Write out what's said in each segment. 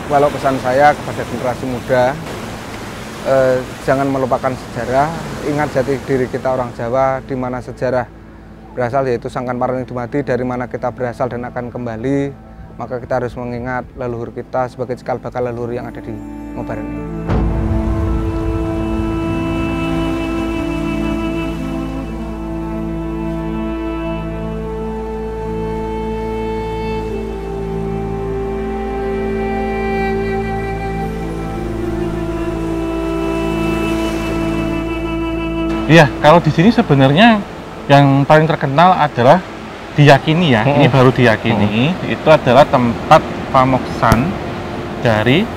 Kalau pesan saya kepada generasi muda, jangan melupakan sejarah, ingat jati diri kita orang Jawa, di mana sejarah berasal yaitu Sangkan Paraning Dumadi, dari mana kita berasal dan akan kembali, maka kita harus mengingat leluhur kita sebagai cikal bakal leluhur yang ada di Ngobaran ini. Iya, kalau di sini sebenarnya yang paling terkenal adalah diyakini ya, ini baru diyakini, itu adalah tempat pamoksan dari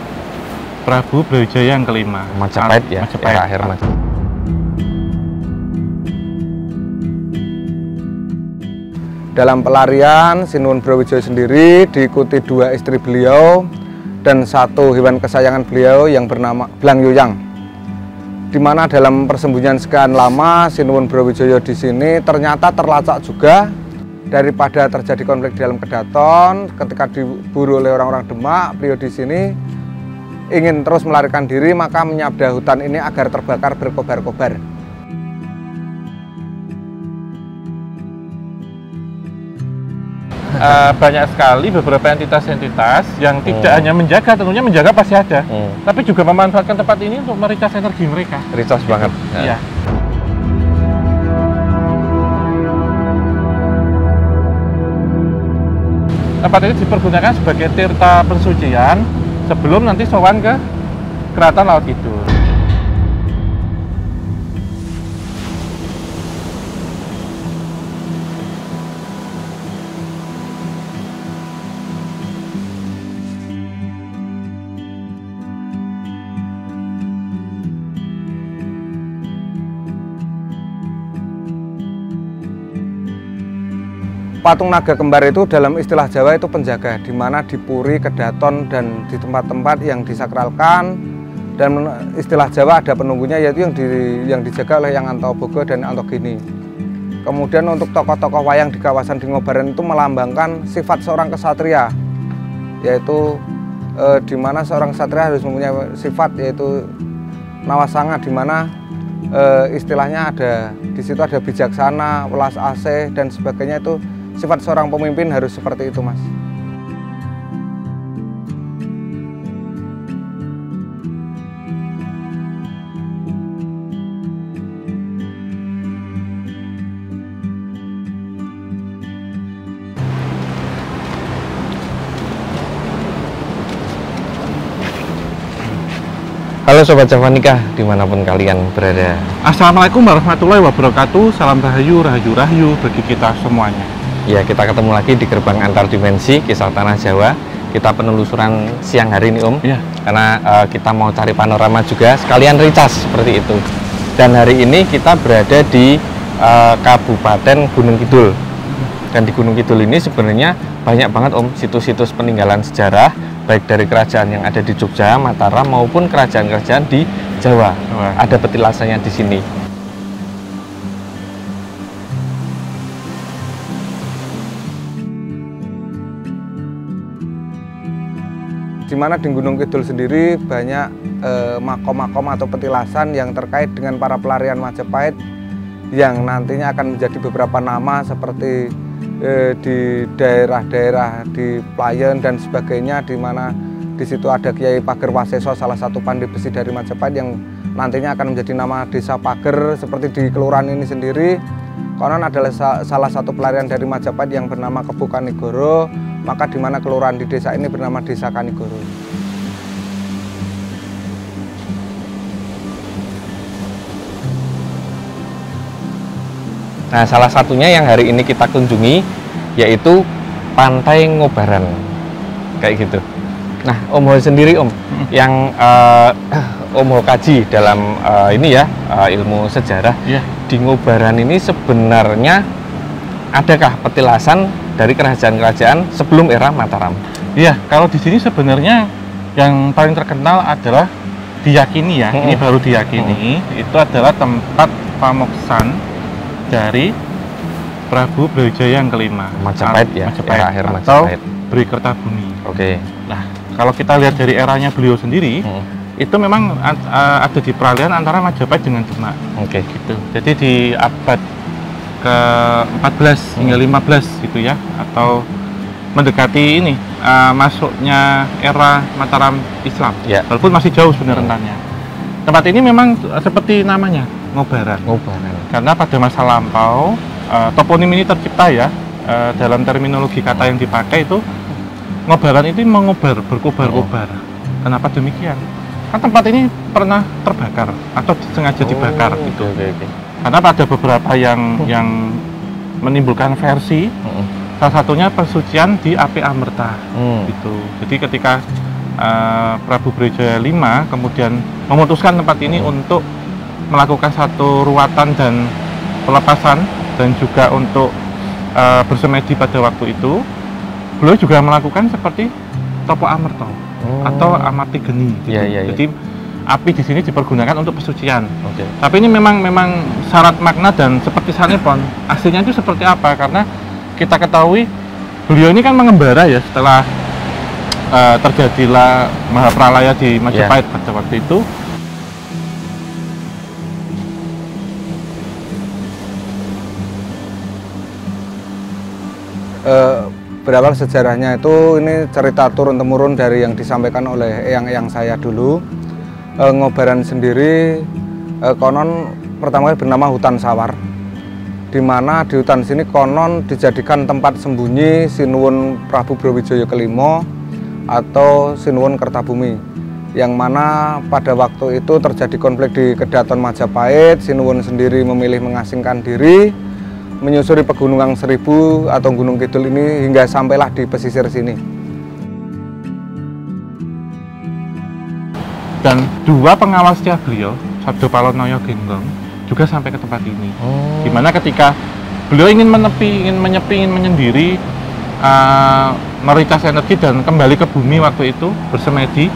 Prabu Brawijaya yang kelima. Majapahit ya, Majapahit. akhir Majapahit. Dalam pelarian, Sinuwun Brawijaya sendiri diikuti 2 istri beliau dan 1 hewan kesayangan beliau yang bernama Blang Yuyang. Di mana dalam persembunyian sekian lama Sinuwun Brawijaya di sini ternyata terlacak juga. Daripada terjadi konflik di dalam Kedaton, ketika diburu oleh orang-orang Demak, beliau di sini ingin terus melarikan diri, maka menyabda hutan ini agar terbakar berkobar-kobar. Banyak sekali beberapa entitas-entitas yang tidak hanya menjaga, tentunya menjaga pasti ada, tapi juga memanfaatkan tempat ini untuk mericas energi mereka. Recharge banget. Iya. Tempat ini dipergunakan sebagai tirta pensucian sebelum nanti sowan ke Keraton Laut Kidul. Patung naga kembar itu dalam istilah Jawa itu penjaga, di mana di puri, kedaton, dan di tempat-tempat yang disakralkan. Dan istilah Jawa ada penunggunya, yaitu yang dijaga oleh Yang Antaboga dan Antogini. Kemudian untuk tokoh-tokoh wayang di kawasan di Ngobaran itu melambangkan sifat seorang kesatria, yaitu di mana seorang kesatria harus mempunyai sifat yaitu nawasanga, di mana istilahnya ada di situ ada bijaksana, welas asih dan sebagainya. Itu sifat seorang pemimpin harus seperti itu, Mas. Halo Sobat Javanika, dimanapun kalian berada. Assalamualaikum warahmatullahi wabarakatuh. Salam rahayu, rahayu, rahayu bagi kita semuanya. Ya, kita ketemu lagi di gerbang antar dimensi Kisah Tanah Jawa. Kita penelusuran siang hari ini, Om. Iya. Karena kita mau cari panorama juga, sekalian recas seperti itu. Dan hari ini kita berada di Kabupaten Gunung Kidul. Dan di Gunung Kidul ini sebenarnya banyak banget, Om, situs-situs peninggalan sejarah, baik dari kerajaan yang ada di Jogja, Mataram, maupun kerajaan-kerajaan di Jawa. Ada petilasannya di sini. Di mana di Gunung Kidul sendiri banyak makom-makom atau petilasan yang terkait dengan para pelarian Majapahit yang nantinya akan menjadi beberapa nama seperti di daerah-daerah di Playen dan sebagainya, di mana di situ ada Kiai Pager Waseso, salah satu pandai besi dari Majapahit yang nantinya akan menjadi nama desa Pager. Seperti di kelurahan ini sendiri, konon adalah salah satu pelarian dari Majapahit yang bernama Kebu Kanigoro, maka di mana kelurahan di desa ini bernama Desa Kanigoro. Nah, salah satunya yang hari ini kita kunjungi yaitu Pantai Ngobaran, kayak gitu. Nah, Om Ho sendiri, Om, yang Om Ho kaji dalam ini ya, ilmu sejarah, di Ngobaran ini sebenarnya adakah petilasan dari kerajaan-kerajaan sebelum era Mataram? Iya, kalau di sini sebenarnya yang paling terkenal adalah diyakini ya, ini baru diyakini, itu adalah tempat pamoksan dari Prabu Brawijaya yang kelima. Majapahit ya, Majapahit, akhir atau Majapahit. Bri Kertabumi. Oke. Nah, kalau kita lihat dari eranya beliau sendiri, itu memang ada di peralihan antara Majapahit dengan Demak. Oke. Gitu. Jadi di abad ke-14 hingga 15 gitu ya, atau mendekati ini masuknya era Mataram Islam. Ya. Walaupun masih jauh sebenarnya rentannya. Tempat ini memang seperti namanya, Ngobaran. Ngobaran. Karena pada masa lampau toponim ini tercipta ya, dalam terminologi kata yang dipakai itu Ngobaran itu mengobar, berkobar-kobar. Kenapa demikian? Kan tempat ini pernah terbakar atau sengaja dibakar gitu. Karena ada beberapa yang menimbulkan versi, salah satunya persucian di api Amerta gitu. Jadi ketika Prabu Brawijaya V kemudian memutuskan tempat ini untuk melakukan satu ruatan dan pelepasan dan juga untuk bersemedi pada waktu itu, beliau juga melakukan seperti Topo Amerta atau Amarti Geni gitu. Jadi api di sini dipergunakan untuk pesucian. Tapi ini memang syarat makna dan seperti sanepon. Aslinya itu seperti apa? Karena kita ketahui beliau ini kan mengembara ya setelah terjadilah Mahapralaya di Majapahit pada waktu itu. Berawal sejarahnya itu ini cerita turun-temurun dari yang disampaikan oleh eyang-eyang saya dulu. Ngobaran sendiri konon pertama kali bernama Hutan Sawar, di mana di hutan sini konon dijadikan tempat sembunyi Sinuwun Prabu Brawijaya kelima atau Sinuwun Kertabumi, yang mana pada waktu itu terjadi konflik di Kedaton Majapahit. Sinuwun sendiri memilih mengasingkan diri, menyusuri Pegunungan Seribu atau Gunung Kidul ini hingga sampailah di pesisir sini. Dan dua pengawasnya beliau, Sabdo Palonoyo Genggong, juga sampai ke tempat ini. Dimana ketika beliau ingin menyepi, ingin menyendiri, mericas energi dan kembali ke bumi waktu itu, bersemedi,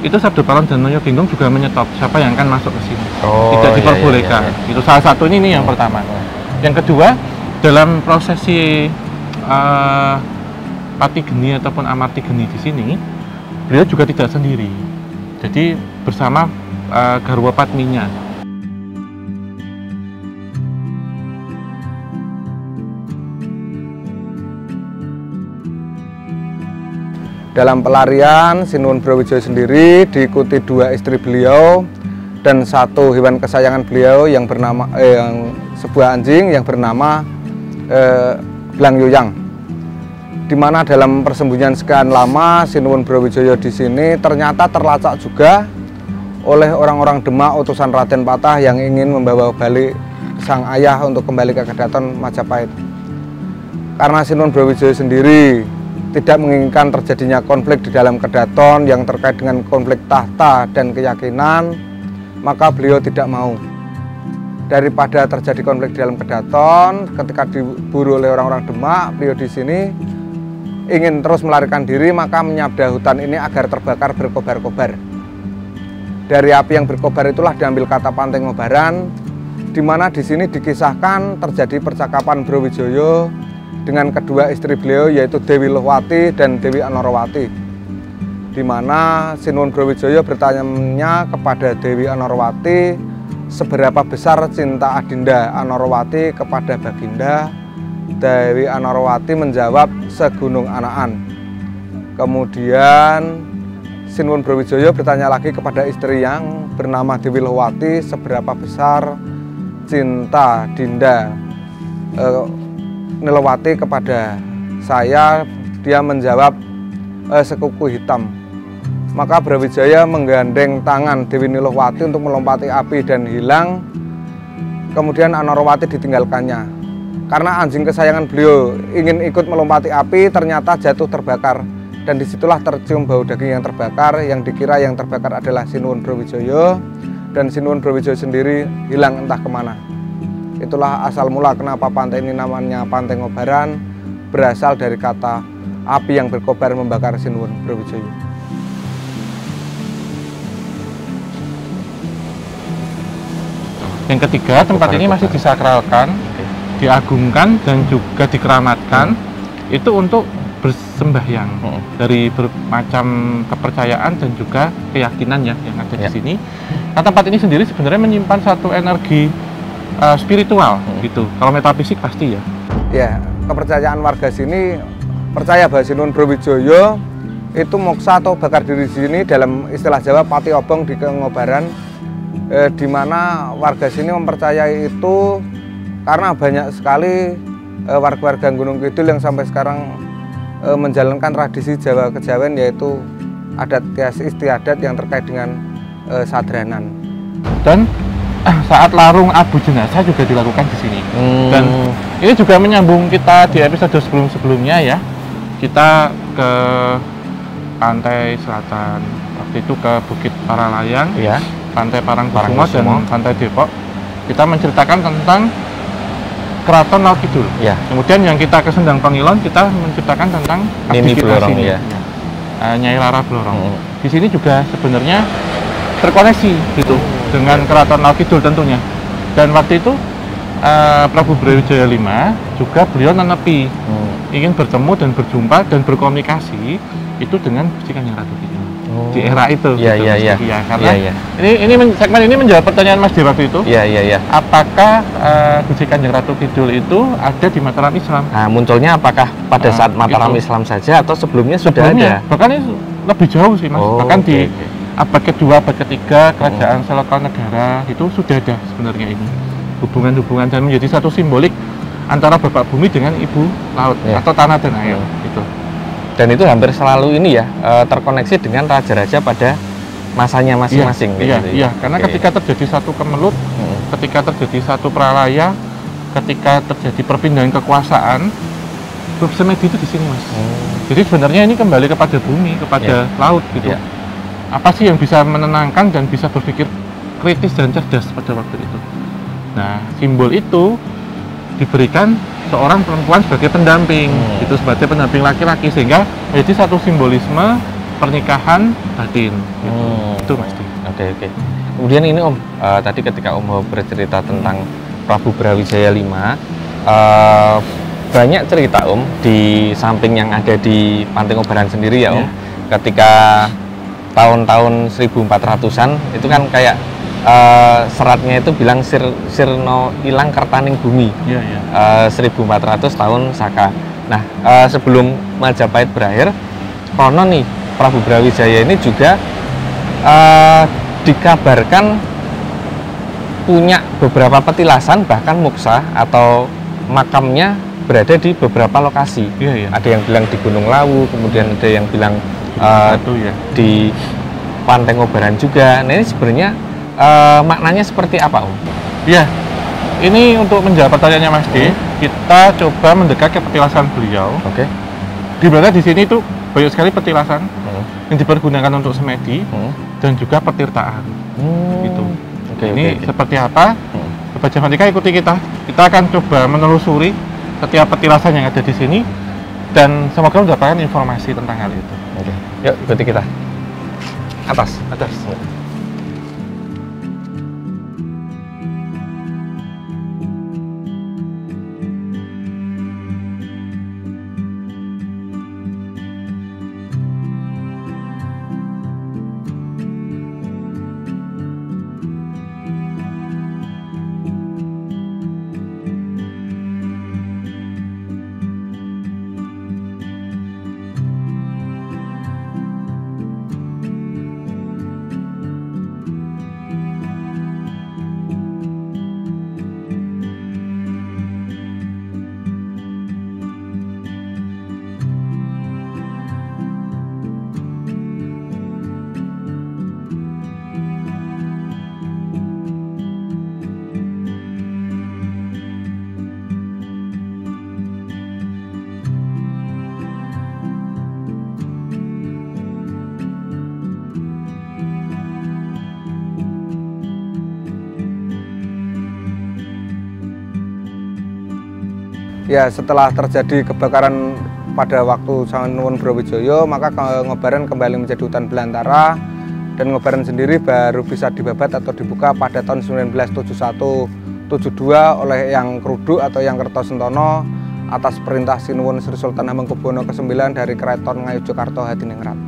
itu Sabdo Palon dan Noyo Genggong juga menyetop siapa yang akan masuk ke sini. Tidak diperbolehkan. Itu salah satu ini yang pertama. Yang kedua, dalam prosesi Pati Geni ataupun Amarti Geni di sini, beliau juga tidak sendiri. Jadi bersama garwa Padminya. Dalam pelarian, Sinuwun Brawijaya sendiri diikuti dua istri beliau dan satu hewan kesayangan beliau yang bernama sebuah anjing yang bernama Blang Yoyang. Di mana dalam persembunyian sekian lama Sinuwun Brawijaya di sini ternyata terlacak juga oleh orang-orang Demak utusan Raden Patah yang ingin membawa balik sang ayah untuk kembali ke Kedaton Majapahit. Karena Sinuwun Brawijaya sendiri tidak menginginkan terjadinya konflik di dalam Kedaton yang terkait dengan konflik tahta dan keyakinan, maka beliau tidak mau. Daripada terjadi konflik di dalam Kedaton, ketika diburu oleh orang-orang Demak, beliau di sini ingin terus melarikan diri, maka menyabda hutan ini agar terbakar berkobar-kobar. Dari api yang berkobar itulah diambil kata Pantai Ngobaran, di mana di sini dikisahkan terjadi percakapan Brawijaya dengan kedua istri beliau, yaitu Dewi Lohwati dan Dewi Anorawati, di mana Sinuwun Brawijaya bertanya kepada Dewi Anorawati seberapa besar cinta Adinda Anorawati kepada Baginda. Dewi Anorawati menjawab segunung Anaan. Kemudian Sinuwun Brawijaya bertanya lagi kepada istri yang bernama Dewi Lohwati seberapa besar cinta Dinda Nilowati kepada saya. Dia menjawab sekuku hitam. Maka Brawijaya menggandeng tangan Dewi Nilowati untuk melompati api dan hilang. Kemudian Anorawati ditinggalkannya. Karena anjing kesayangan beliau ingin ikut melompati api, ternyata jatuh terbakar. Dan disitulah tercium bau daging yang terbakar, yang dikira yang terbakar adalah Sinuwun Brawijaya. Dan Sinuwun Brawijaya sendiri hilang entah kemana. Itulah asal mula kenapa pantai ini namanya Pantai Ngobaran, berasal dari kata api yang berkobar membakar Sinuwun Brawijaya. Yang ketiga, tempat ini masih disakralkan, diagungkan dan juga dikeramatkan, itu untuk sembahyang dari bermacam kepercayaan dan juga keyakinan ya yang ada di sini. Nah, tempat ini sendiri sebenarnya menyimpan satu energi spiritual gitu. Kalau metafisik pasti ya. Ya, kepercayaan warga sini percaya bahwa Sinuwun Brawijaya itu moksa atau bakar diri di sini, dalam istilah Jawa pati obong di Ngobaran, di mana warga sini mempercayai itu karena banyak sekali warga-warga Gunung Kidul yang sampai sekarang menjalankan tradisi Jawa kejawen, yaitu adat istiadat yang terkait dengan sadranan. Dan saat larung abu jenazah juga dilakukan di sini. Dan ini juga menyambung kita di episode sebelum-sebelumnya ya. Kita ke pantai selatan, waktu itu ke Bukit Paralayang, ya, Pantai Parangkusumo dan Pantai Depok. Kita menceritakan tentang Keraton Laut Kidul. Ya. Kemudian yang kita ke Sendang Pangilon, kita menceritakan tentang Nini Blorong ya. Nyai Lara Blorong. Di sini juga sebenarnya terkoneksi gitu dengan Keraton Laut Kidul tentunya. Dan waktu itu Prabu Brawijaya V juga beliau nenepi ingin bertemu dan berjumpa dan berkomunikasi itu dengan Gusti Kanjeng Ratu Kidul di era itu. Iya, gitu, iya, iya. Karena segmen ini menjawab pertanyaan Mas di waktu itu. Iya, iya, iya. Apakah Gusti Kanjeng Ratu Kidul itu ada di Mataram Islam? Nah, munculnya apakah pada saat Mataram Islam saja atau sebelumnya sudah ada? Bahkan ini lebih jauh sih, Mas. Bahkan di abad kedua, abad ketiga, kerajaan Salokanegara itu sudah ada sebenarnya ini hubungan-hubungan, dan menjadi satu simbolik antara Bapak Bumi dengan Ibu Laut atau tanah dan air gitu. Dan itu hampir selalu ini ya terkoneksi dengan raja-raja pada masanya masing-masing. Iya, karena ketika terjadi satu kemelut, ketika terjadi satu pralaya, ketika terjadi perpindahan kekuasaan, Grup Semedi itu di sini, Mas. Jadi sebenarnya ini kembali kepada bumi, kepada laut gitu. Apa sih yang bisa menenangkan dan bisa berpikir kritis dan cerdas pada waktu itu? Nah, simbol itu diberikan seorang perempuan sebagai pendamping, itu sebagai pendamping laki-laki, sehingga menjadi satu simbolisme pernikahan batin. Gitu. Itu pasti. Oke. Kemudian ini Om, tadi ketika Om bercerita tentang Prabu Brawijaya V, banyak cerita Om di samping yang ada di Pantai Ngobaran sendiri ya Om. Ketika tahun-tahun 1400-an itu kan kayak seratnya itu bilang sirno ilang kertaning bumi. 1400 tahun Saka. Nah, sebelum Majapahit berakhir, konon nih Prabu Brawijaya ini juga dikabarkan punya beberapa petilasan, bahkan muksa atau makamnya berada di beberapa lokasi. Ada yang bilang di Gunung Lawu, kemudian ada yang bilang di Pantai Ngobaran juga. Nah, ini sebenarnya maknanya seperti apa, Om? Iya, ini untuk menjawab pertanyaannya Mas D, kita coba mendekat ke petilasan beliau. Di mana di sini itu banyak sekali petilasan yang dipergunakan untuk semedi dan juga petirtaan. Gitu. Ini seperti apa? Sobat Javanika, ikuti kita. Kita akan coba menelusuri setiap petilasan yang ada di sini dan semoga mendapatkan informasi tentang hal itu. Yuk, ikuti kita. Atas. Ya, setelah terjadi kebakaran pada waktu Sinuwun Brawijaya, maka Ngobaran kembali menjadi hutan belantara, dan Ngobaran sendiri baru bisa dibabat atau dibuka pada tahun 1971-72 oleh Yang Kruduk atau Yang Kertosentono atas perintah Sinuwun Sri Sultan Hamengkubuwono ke-9 dari Keraton Ngayogyakarta Hadiningrat.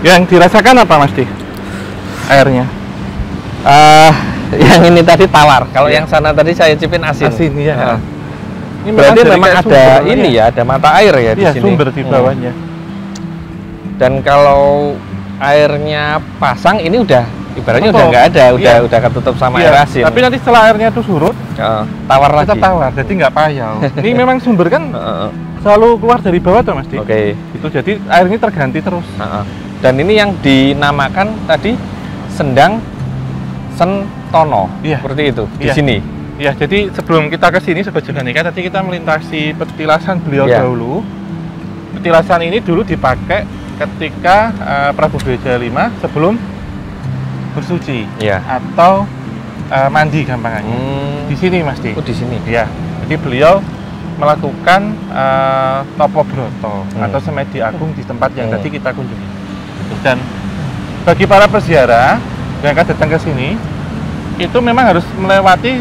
Yang dirasakan apa Mas Di? Airnya? Yang ini tadi tawar. Kalau yang sana tadi saya cipin asin. Asin ya. Ini berarti memang ada ini ya, ada mata air ya di iya, sini. Sumber di bawahnya. Dan kalau airnya pasang ini udah ibaratnya udah nggak ada, udah ketutup sama air asin. Tapi nanti setelah airnya itu surut, tawar lagi. tetap tawar, jadi nggak payau. Ini memang sumber kan selalu keluar dari bawah tuh Mas Di. Oke. Itu jadi air ini terganti terus. Dan ini yang dinamakan tadi Sendang Sentono, seperti itu di sini. Ya, jadi sebelum kita ke sini Sobat Jaganika, tadi kita melintasi petilasan beliau dahulu. Petilasan ini dulu dipakai ketika Prabu Brawijaya V sebelum bersuci atau mandi gampangannya. Di sini Mas Di. Oh, di sini. Ya. Jadi beliau melakukan Topo Broto atau Semedi Agung di tempat yang tadi kita kunjungi. Dan bagi para peziarah yang akan datang ke sini, itu memang harus melewati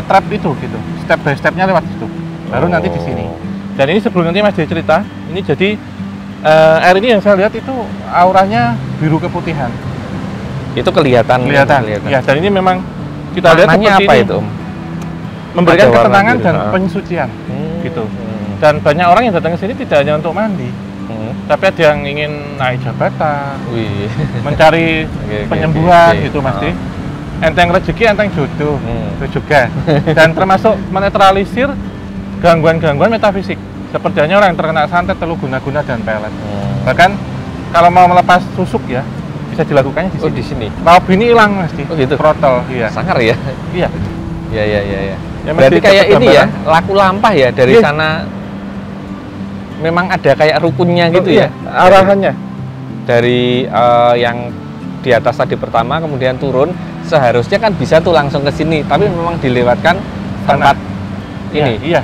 trap itu gitu, step by stepnya lewat situ, baru nanti di sini. Dan ini sebelum nanti Mas Dia cerita, ini jadi air ini yang saya lihat itu auranya biru keputihan. Itu kelihatan. Ya, dan ini memang kita lihat seperti apa ini, itu, memberikan ketenangan dan penyucian gitu. Dan banyak orang yang datang ke sini tidak hanya untuk mandi, tapi ada yang ingin naik jabatan, mencari penyembuhan gitu Mas Di. Enteng rezeki, enteng jodoh, itu juga. Dan termasuk menetralisir gangguan-gangguan metafisik. Seperti hanya orang yang terkena santet, telu guna-guna dan pelet. Bahkan kalau mau melepas susuk ya, bisa dilakukannya di sini. Oh, di sini. Mau bini hilang Mas Di. Oh gitu. Protol, iya. Sangar ya? Iya. Iya. Ya, berarti kayak ini ya, laku lampah ya dari sana. Memang ada kayak rukunnya gitu ya? Arahannya. Dari yang di atas tadi pertama, kemudian turun, seharusnya kan bisa tuh langsung ke sini, tapi memang dilewatkan tempat ini. Iya.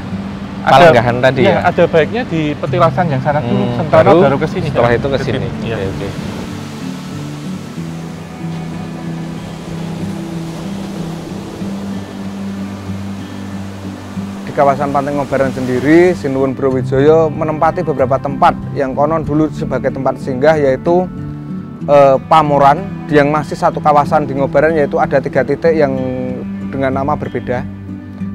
Palenggahan tadi ya. Ada baiknya di petilasan yang sana dulu, Sentono baru ke sini. Setelah itu ke sini. Iya. Oke. Di kawasan Pantai Ngobaran sendiri, Sinuwun Brawijaya menempati beberapa tempat yang konon dulu sebagai tempat singgah, yaitu Pamoran, yang masih satu kawasan di Ngobaran, yaitu ada 3 titik yang dengan nama berbeda.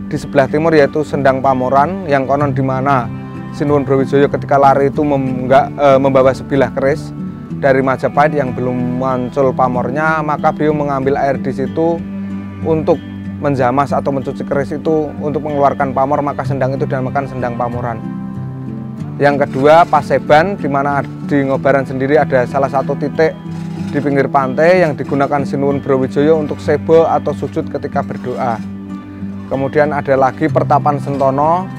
Di sebelah timur yaitu Sendang Pamoran, yang konon di mana Sinuwun Brawijaya ketika lari itu membawa sebilah keris dari Majapahit yang belum muncul pamornya, maka beliau mengambil air di situ untuk menjamas atau mencuci keris itu untuk mengeluarkan pamor, maka sendang itu dinamakan Sendang Pamoran. Yang kedua, Paseban, di mana di Ngobaran sendiri ada salah satu titik di pinggir pantai yang digunakan Sinuwun Brawijaya untuk sebo atau sujud ketika berdoa. Kemudian ada lagi Pertapan Sentono,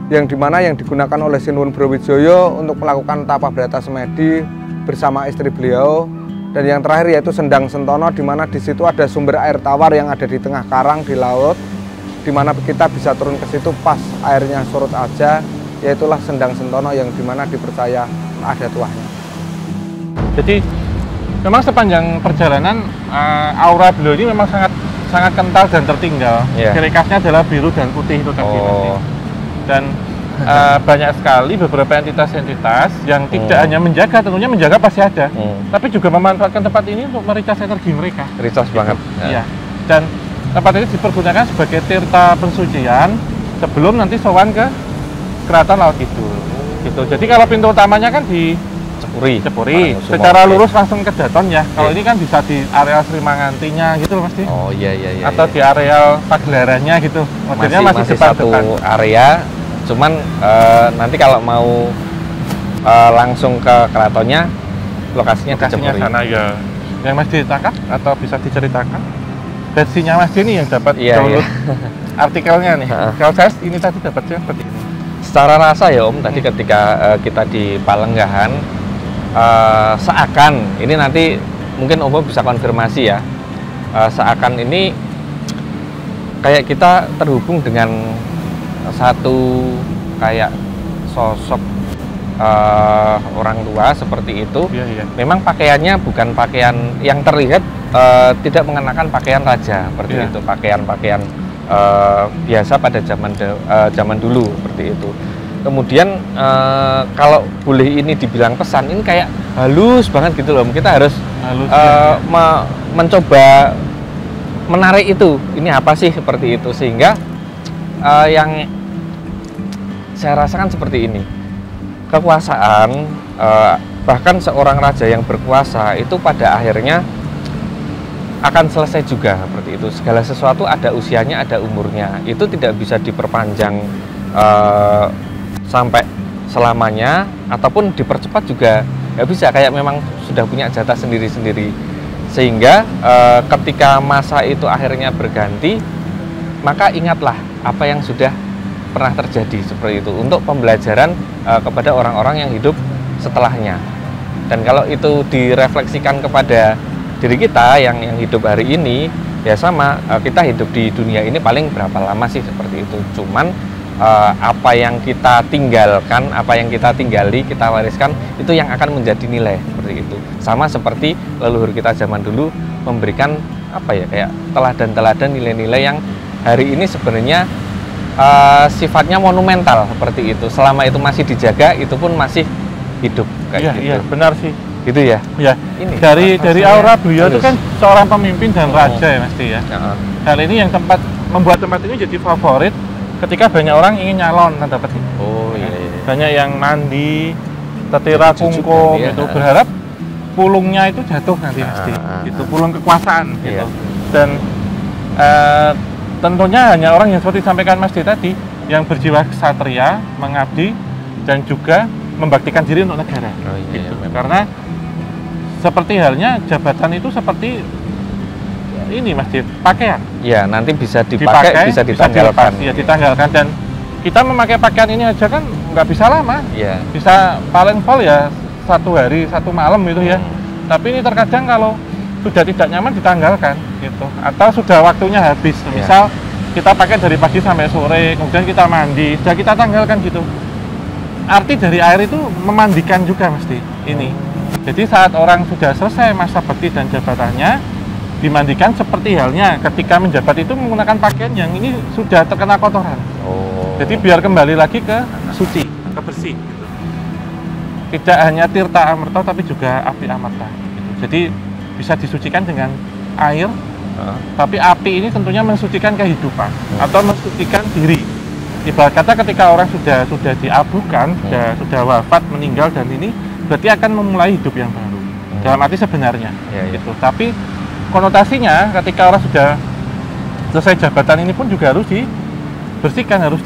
yang dimana yang digunakan oleh Sinuwun Brawijaya untuk melakukan tapa brata semedi bersama istri beliau. Dan yang terakhir yaitu Sendang Sentono, di mana di situ ada sumber air tawar yang ada di tengah karang di laut, di mana kita bisa turun ke situ pas airnya surut aja, yaitulah Sendang Sentono yang dimana dipercaya ada tuahnya. Jadi memang sepanjang perjalanan aura beliau ini memang sangat kental dan tertinggal. Ciri khasnya adalah biru dan putih itu tadi. Dan banyak sekali beberapa entitas-entitas yang tidak hanya menjaga, tentunya menjaga pasti ada, tapi juga memanfaatkan tempat ini untuk mericas energi mereka. Recharge banget. Iya. Dan tempat ini dipergunakan sebagai tirta pensucian sebelum nanti sowan ke Keraton Laut Kidul. Gitu. Jadi kalau pintu utamanya kan di Cepuri, secara lurus langsung ke Daton ya. Kalau ini kan bisa di areal Sri Mangantinya gitu loh Mas Di. Oh iya. Atau di areal Pagelarannya gitu. Modelnya masih satu area. Cuman nanti kalau mau langsung ke keratonnya, lokasinya di Cepuri. Sana ya. Yang Mas ditangkap atau bisa diceritakan? Versinya Mas ini yang dapat download artikelnya nih. Kalau saya ini tadi dapatnya seperti ini. Secara rasa ya Om, tadi ketika kita di Palenggahan, seakan ini nanti mungkin Om bisa konfirmasi ya, seakan ini kayak kita terhubung dengan satu kayak sosok orang tua seperti itu. Iya. Memang pakaiannya bukan pakaian yang terlihat, tidak mengenakan pakaian raja seperti itu, pakaian-pakaian biasa pada zaman dulu seperti itu. Kemudian kalau boleh ini dibilang pesan, ini kayak halus banget gitu loh. Kita harus mencoba menarik itu. Ini apa sih seperti itu, sehingga yang saya rasakan seperti ini. Kekuasaan, bahkan seorang raja yang berkuasa itu pada akhirnya akan selesai juga seperti itu. Segala sesuatu ada usianya, ada umurnya. Itu tidak bisa diperpanjang sampai selamanya, ataupun dipercepat juga nggak bisa. Kayak memang sudah punya jatah sendiri-sendiri. Sehingga ketika masa itu akhirnya berganti, maka ingatlah apa yang sudah pernah terjadi seperti itu, untuk pembelajaran kepada orang-orang yang hidup setelahnya. Dan kalau itu direfleksikan kepada diri kita yang hidup hari ini, ya sama, kita hidup di dunia ini paling berapa lama sih seperti itu. Cuman apa yang kita tinggalkan, apa yang kita tinggali, kita wariskan, itu yang akan menjadi nilai seperti itu. Sama seperti leluhur kita zaman dulu memberikan apa ya, kayak teladan-teladan, nilai-nilai yang hari ini sebenarnya sifatnya monumental seperti itu. Selama itu masih dijaga, itu pun masih hidup kayak gitu. Iya, benar sih. Gitu ya. Ya. Ini dari aura beliau itu kan seorang pemimpin dan raja ya Mas ya. Hal ini yang membuat tempat ini jadi favorit ketika banyak orang ingin nyalon tanda petik. Oh iya. Banyak yang mandi, tetira kungkum gitu, berharap pulungnya itu jatuh nanti Mas gitu, pulung kekuasaan gitu. Dan tentunya hanya orang yang seperti disampaikan Mas tadi, yang berjiwa ksatria, mengabdi, dan juga membaktikan diri untuk negara. Gitu. Karena seperti halnya jabatan itu seperti ini Mas pakaian. Ya, nanti bisa dipakai, bisa ditanggalkan. Iya, ditanggalkan. Dan kita memakai pakaian ini aja kan nggak bisa lama. Iya. Bisa paling full ya 1 hari 1 malam gitu ya. Tapi ini terkadang kalau sudah tidak nyaman ditanggalkan gitu, atau sudah waktunya habis. Misal kita pakai dari pagi sampai sore, kemudian kita mandi, sudah kita tanggalkan gitu. Arti dari air itu memandikan juga mesti ini. Jadi saat orang sudah selesai masa bakti dan jabatannya, dimandikan seperti halnya ketika menjabat itu menggunakan pakaian yang ini sudah terkena kotoran. Jadi biar kembali lagi ke suci, ke bersih gitu. Tidak hanya tirta amerta tapi juga api amerta gitu. Jadi bisa disucikan dengan air, tapi api ini tentunya mensucikan kehidupan atau mensucikan diri. Ibarat kata ketika orang sudah diabukan, sudah wafat, meninggal, dan ini berarti akan memulai hidup yang baru. Dalam arti sebenarnya, gitu. Tapi konotasinya ketika orang sudah selesai jabatan ini pun juga harus dibersihkan, harus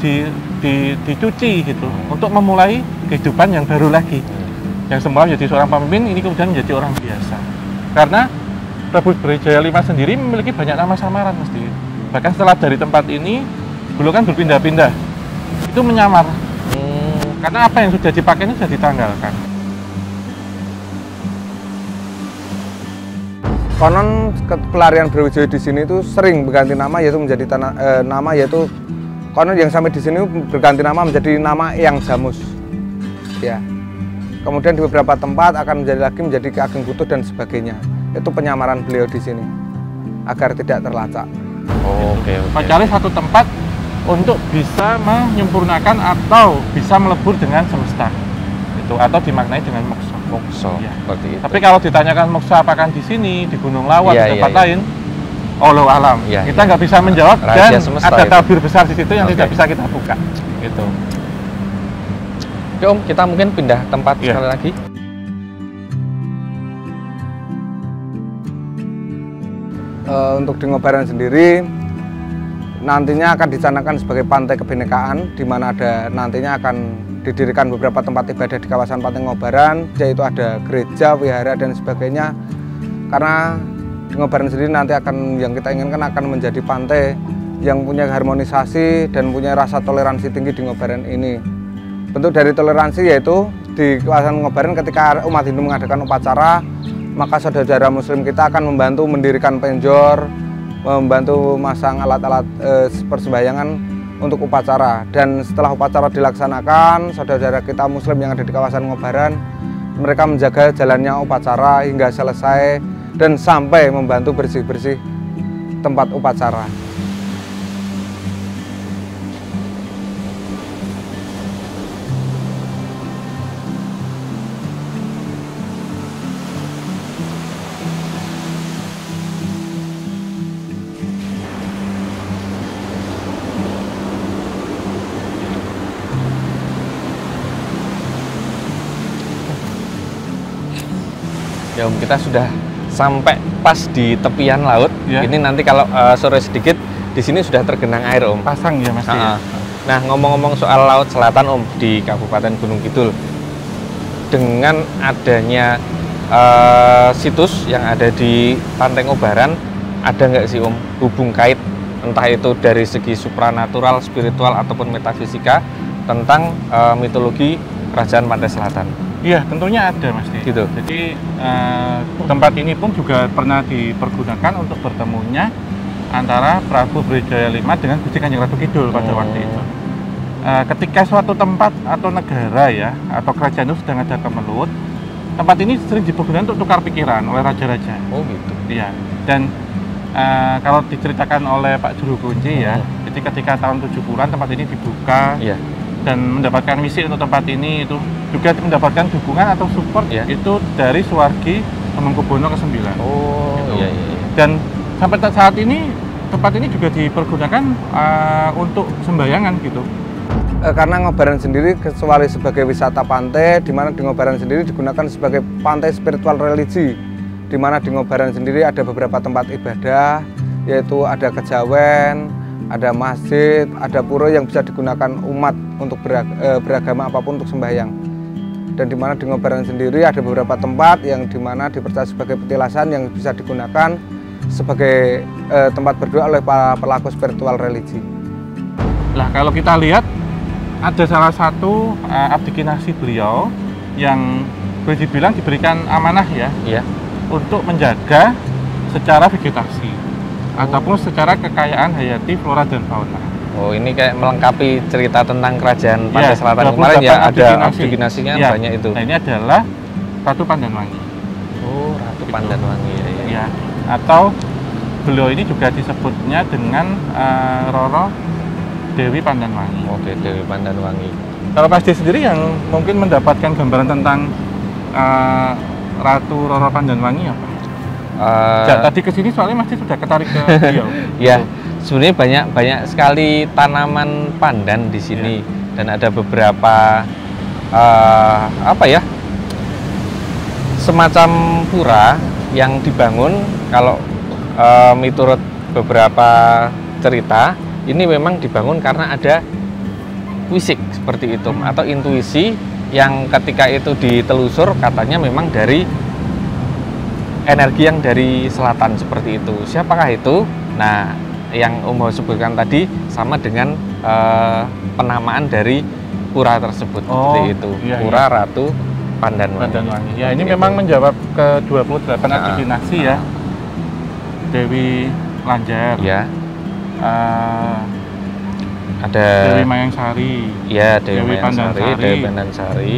dicuci gitu, untuk memulai kehidupan yang baru lagi. Yang semula menjadi seorang pemimpin, ini kemudian menjadi orang biasa. Karena Prabu Brawijaya V sendiri memiliki banyak nama samaran mesti. Bahkan setelah dari tempat ini, dulu kan berpindah-pindah, itu menyamar. Karena apa yang sudah dipakai ini sudah ditanggalkan. Konon pelarian Brawijaya di sini itu sering berganti nama, yaitu menjadi nama yaitu konon yang sampai di sini berganti nama menjadi nama Eyang Jamus. Ya. Kemudian di beberapa tempat akan menjadi Ki Ageng Kutu dan sebagainya. Itu penyamaran beliau di sini agar tidak terlacak. Oke. Kecuali satu tempat untuk bisa menyempurnakan atau bisa melebur dengan semesta itu, atau dimaknai dengan mokso. Mokso, Ya. seperti itu. Tapi kalau ditanyakan mokso apakah di sini, di Gunung Lawu, Iya, di tempat iya, iya. lain, Allahu alam. Iya, Kita iya. nggak bisa menjawab, Rahasia dan semesta ada itu. tabir besar di situ yang Oke. tidak bisa kita buka. Gitu. Oke Om, kita mungkin pindah tempat Iya. sekali lagi. Untuk di Ngobaran sendiri nantinya akan dicanangkan sebagai pantai kebinekaan, di mana ada nantinya akan didirikan beberapa tempat ibadah di kawasan Pantai Ngobaran, yaitu ada gereja, wihara dan sebagainya. Karena di Ngobaran sendiri nanti akan, yang kita inginkan akan menjadi pantai yang punya harmonisasi dan punya rasa toleransi tinggi di Ngobaran ini. Bentuk dari toleransi yaitu di kawasan Ngobaran ketika umat Hindu mengadakan upacara, maka saudara Muslim kita akan membantu mendirikan penjor, membantu masang alat-alat persembahyangan untuk upacara. Dan setelah upacara dilaksanakan, saudara kita Muslim yang ada di kawasan Ngobaran, mereka menjaga jalannya upacara hingga selesai dan sampai membantu bersih-bersih tempat upacara. Ya Om, kita sudah sampai pas di tepian laut. Ya. Ini nanti kalau sore sedikit di sini sudah tergenang air Om. Pasang ya Mas. Ah, ah. Nah, ngomong-ngomong soal Laut Selatan Om di Kabupaten Gunung Kidul, dengan adanya situs yang ada di Pantai Ngobaran, ada nggak sih Om hubung kait, entah itu dari segi supranatural, spiritual ataupun metafisika tentang mitologi Kerajaan Pantai Selatan? Iya, tentunya ada Mas. Gitu. Jadi tempat ini pun juga pernah dipergunakan untuk bertemunya antara Prabu Brawijaya V dengan Gusti Kanjeng Ratu Kidul pada waktu itu. Ketika suatu tempat atau negara ya, atau kerajaan itu sedang ada kemelut, tempat ini sering dipergunakan untuk tukar pikiran oleh raja-raja. Oh gitu. Iya. Dan kalau diceritakan oleh Pak Juru Kunci ya, jadi ketika tahun 70-an tempat ini dibuka. Iya. Dan mendapatkan misi untuk tempat ini, itu juga mendapatkan dukungan atau support Ya. itu dari Suwargi Hamengkubuwono ke-9. Oh Gitu. iya, iya. Dan sampai saat ini tempat ini juga dipergunakan untuk sembahyangan gitu. Karena Ngobaran sendiri kecuali sebagai wisata pantai, di mana di Ngobaran sendiri digunakan sebagai pantai spiritual religi, di mana di Ngobaran sendiri ada beberapa tempat ibadah, yaitu ada kejawen, ada masjid, ada pura yang bisa digunakan umat untuk beragama apapun untuk sembahyang. Dan di mana di Ngobaran sendiri ada beberapa tempat yang di mana dipercaya sebagai petilasan yang bisa digunakan sebagai tempat berdoa oleh para pelaku spiritual religi. Lah kalau kita lihat ada salah satu abdi kinasi beliau yang boleh dibilang diberikan amanah ya, Iya. untuk menjaga secara vegetasi ataupun secara kekayaan hayati flora dan fauna. Oh ini kayak melengkapi cerita tentang Kerajaan Pantai Iya, Selatan 28 kemarin ya, abdi ada kinasi. abdi kinasinya Iya. banyak itu. Nah ini adalah Ratu Pandanwangi. Oh Ratu Gitu. Pandanwangi ya. Ya, atau beliau ini juga disebutnya dengan Roro Dewi Pandanwangi. Oke, Dewi Pandanwangi. Kalau Mas D sendiri yang mungkin mendapatkan gambaran tentang Ratu Roro Pandanwangi apa? Tadi kesini soalnya Mas D sudah ketarik ke beliau. Ya, sebenarnya banyak sekali tanaman pandan di sini dan ada beberapa apa ya, semacam pura yang dibangun. Kalau miturut beberapa cerita, ini memang dibangun karena ada wisik seperti itu atau intuisi yang ketika itu ditelusur katanya memang dari energi yang dari selatan seperti itu. Siapakah itu? Nah, yang Om Ho sebutkan tadi sama dengan penamaan dari pura tersebut seperti itu. Iya, Pura Ratu Pandanwangi. Pandanwangi. Ya, ini Seperti memang itu. menjawab ke 28 abdi Ah. kinasi ya. Dewi Lanjar. Ya, ada Dewi Mayangsari. ya Dewi Dewi Mayangsari, Pandansari. Dewi Pandansari,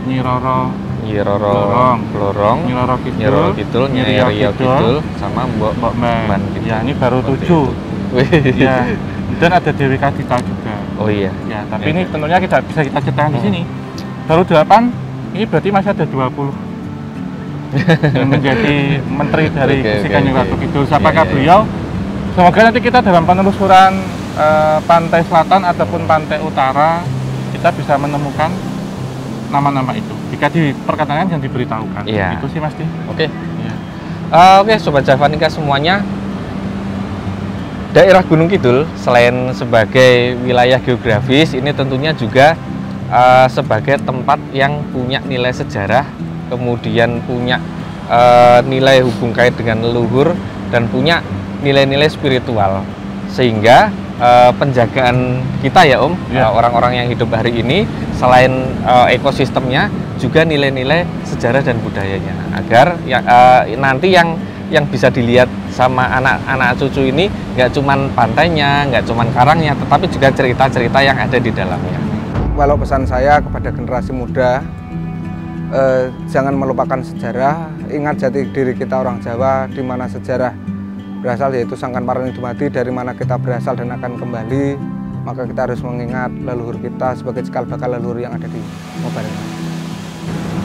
Nyi Roro Nyi Roro Blorong. Blorong, Nyi Roro Nyi Roro Kidul, Nyi Nyi Riau Riau Kidul, Kidul, sama Mbok Mbok Men. Man Kidul. Ya, ini baru Seperti 7. itu. Wih, Ya, Dan ada Dewi Kadita juga. Oh iya. Ya, tapi ini tentunya tidak bisa kita ceritakan di sini. Baru 8, ini berarti masih ada 20 yang menjadi menteri dari Kanjeng Ratu Kidul. Siapakah beliau? Semoga nanti kita dalam penelusuran pantai selatan ataupun pantai utara kita bisa menemukan nama-nama itu. Jika di perkataan yang diberitahukan. Itu sih Mas Di. Oke. Oke, Sobat Javanika semuanya. Daerah Gunung Kidul selain sebagai wilayah geografis, ini tentunya juga sebagai tempat yang punya nilai sejarah, kemudian punya nilai hubung kait dengan leluhur, dan punya nilai-nilai spiritual. Sehingga penjagaan kita ya Om, orang-orang yang hidup hari ini, selain ekosistemnya, juga nilai-nilai sejarah dan budayanya. Agar nanti yang bisa dilihat sama anak-anak cucu ini nggak cuman pantainya, nggak cuman karangnya, tetapi juga cerita-cerita yang ada di dalamnya. Walau pesan saya kepada generasi muda, jangan melupakan sejarah, ingat jati diri kita orang Jawa, di mana sejarah berasal yaitu Sangkan Parani Dumadi, dari mana kita berasal dan akan kembali, maka kita harus mengingat leluhur kita sebagai cikal bakal leluhur yang ada di Mobaran.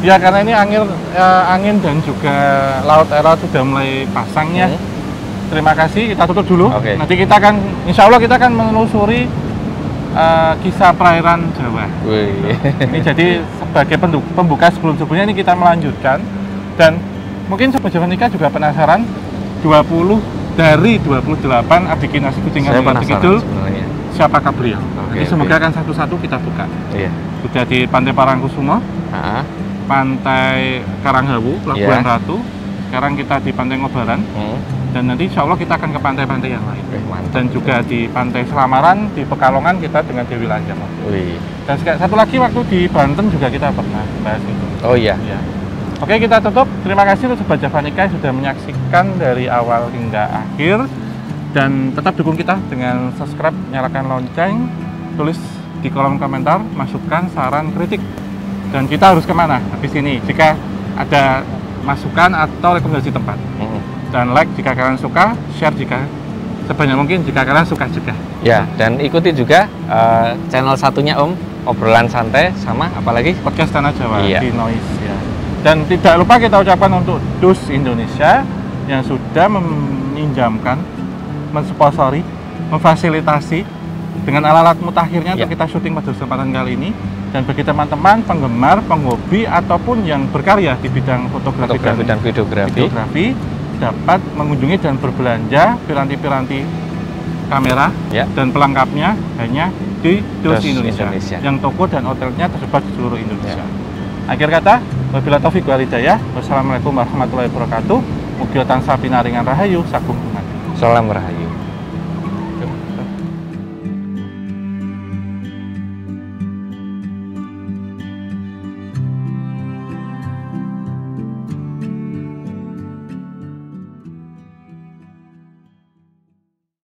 Ya, karena ini angin dan juga laut era sudah mulai pasangnya. Terima kasih, kita tutup dulu. Nanti kita akan, insya Allah kita akan menelusuri kisah perairan Jawa. Ini jadi sebagai pembuka, sebelumnya ini kita melanjutkan. Dan mungkin Sobat Javanika juga penasaran, 20 dari 28 abdi kinasi kucing Ratu Kidul, siapakah beliau? Nanti semoga akan satu-satu kita buka. Sudah di Pantai Parangkusumo, Pantai Karanghawu, Pelabuhan Ratu. Sekarang kita di Pantai Ngobaran. Dan nanti insya Allah kita akan ke pantai-pantai yang lain. Dan juga di Pantai Selamaran, di Pekalongan kita dengan Dewi Lanjang. Dan satu lagi waktu di Banten juga kita pernah bahas itu. Oh iya. Oke, kita tutup. Terima kasih untuk Sobat Javanika sudah menyaksikan dari awal hingga akhir. Dan tetap dukung kita dengan subscribe, nyalakan lonceng, tulis di kolom komentar, masukan, saran, kritik. Dan kita harus kemana habis ini jika ada masukan atau rekomendasi tempat. Dan like jika kalian suka, share jika sebanyak mungkin jika kalian suka juga. Ya, dan ikuti juga channel satunya Om, Obrolan Santai, sama apalagi Podcast Tanah Jawa di Noise ya. Dan tidak lupa kita ucapkan untuk Dus Indonesia yang sudah meminjamkan, mensponsori, memfasilitasi dengan alat-alat mutakhirnya untuk kita syuting pada kesempatan kali ini. Dan bagi teman-teman penggemar, penghobi ataupun yang berkarya di bidang fotografi dan videografi dapat mengunjungi dan berbelanja piranti-piranti kamera dan pelengkapnya hanya di Dus Indonesia yang toko dan hotelnya tersebar di seluruh Indonesia. Akhir kata, wabillahi taufiq wal hidayah. Wassalamualaikum warahmatullahi wabarakatuh. Mugi tansah pinaringan rahayu sagung. Salam rahayu.